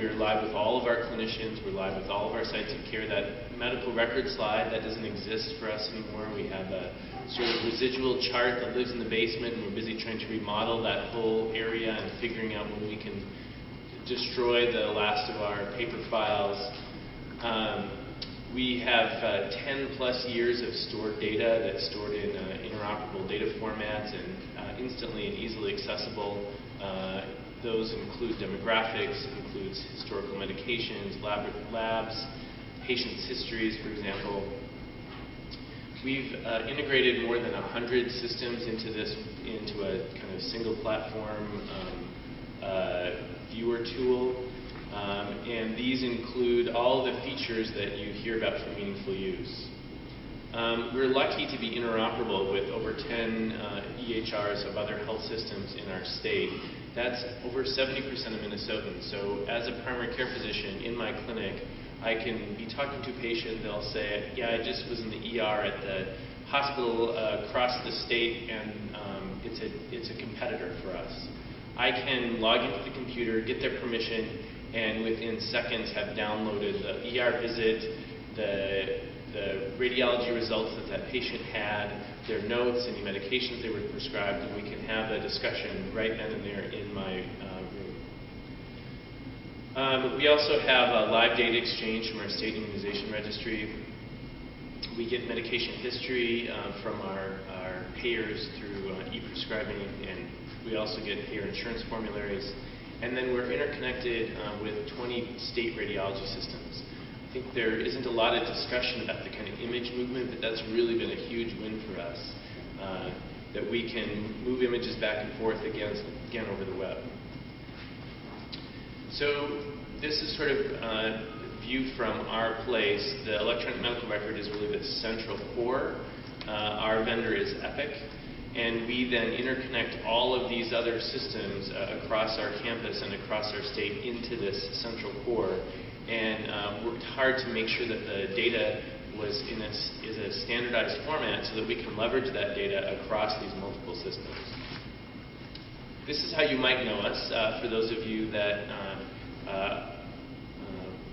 we're live with all of our clinicians, we're live with all of our sites of care. That medical record slide, that doesn't exist for us anymore. We have a sort of residual chart that lives in the basement, and we're busy trying to remodel that whole area and figuring out when we can destroy the last of our paper files. We have 10 plus years of stored data that's stored in interoperable data formats and instantly and easily accessible. Those include demographics, includes historical medications, labs, patients' histories, for example. We've integrated more than 100 systems into a kind of single platform viewer tool. And these include all the features that you hear about for meaningful use. We're lucky to be interoperable with over 10 EHRs of other health systems in our state. That's over 70% of Minnesotans. So as a primary care physician in my clinic, I can be talking to a patient, they'll say, yeah, I just was in the ER at the hospital across the state, and it's a competitor for us. I can log into the computer, get their permission, and within seconds have downloaded the ER visit, the radiology results that patient had, their notes, any medications they were prescribed, and we can have a discussion right then and there in my room. We also have a live data exchange from our state immunization registry. We get medication history from our payers through e-prescribing, and we also get payer insurance formularies. And then we're interconnected with 20 state radiology systems. I think there isn't a lot of discussion about the kind of image movement, but that's really been a huge win for us, that we can move images back and forth again over the web. So this is sort of viewed from our place. The electronic medical record is really the central core. Our vendor is Epic. And we then interconnect all of these other systems across our campus and across our state into this central core, and worked hard to make sure that the data is a standardized format so that we can leverage that data across these multiple systems. This is how you might know us. For those of you that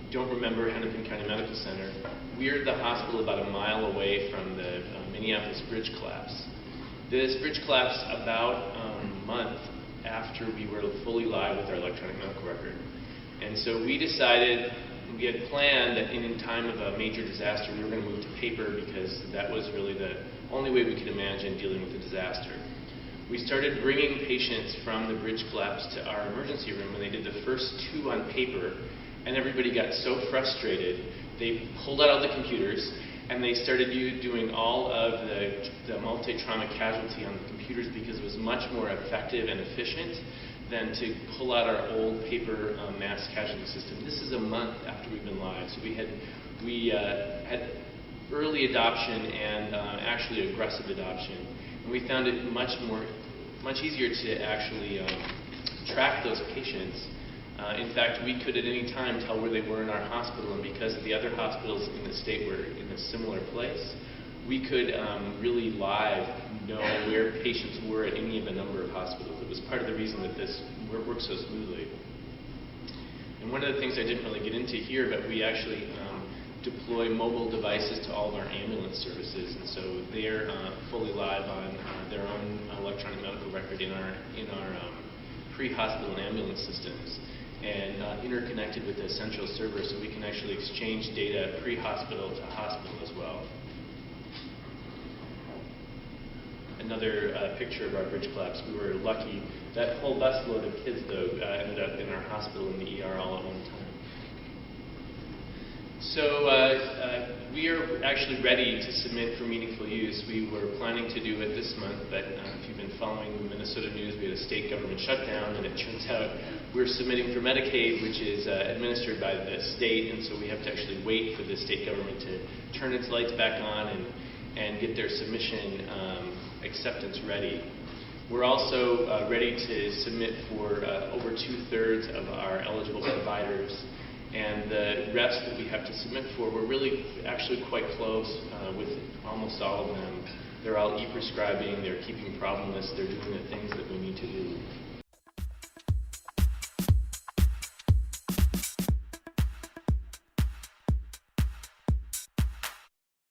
don't remember Hennepin County Medical Center, we're the hospital about a mile away from the Minneapolis bridge collapse. This bridge collapsed about a month after we were fully live with our electronic medical record. And so we decided, we had planned that in time of a major disaster, we were going to move to paper because that was really the only way we could imagine dealing with the disaster. We started bringing patients from the bridge collapse to our emergency room, and they did the first 2 on paper, and everybody got so frustrated, they pulled out all the computers, and they started doing all of the multi-trauma casualty on the computers because it was much more effective and efficient than to pull out our old paper mass casualty system. This is a month after we've been live, so we had early adoption and actually aggressive adoption, and we found it much easier to actually track those patients. In fact, we could at any time tell where they were in our hospital, and because the other hospitals in the state were in a similar place, we could really live know where patients were at any of a number of hospitals. It was part of the reason that this worked so smoothly. And one of the things I didn't really get into here, but we actually deploy mobile devices to all of our ambulance services, and so they're fully live on their own electronic medical record in our pre-hospital and ambulance systems, and interconnected with a central server, so we can actually exchange data pre-hospital to hospital as well. Another picture of our bridge collapse. We were lucky. That whole busload of kids, though, ended up in our hospital in the ER all at one time. So we are actually ready to submit for meaningful use. We were planning to do it this month, but if you've been following the Minnesota news, we had a state government shutdown, and it turns out we're submitting for Medicaid, which is administered by the state, and so we have to actually wait for the state government to turn its lights back on and get their submission acceptance ready. We're also ready to submit for over 2/3 of our eligible providers. And the rest that we have to submit for, we're really actually quite close with almost all of them. They're all e-prescribing, they're keeping problem lists, they're doing the things that we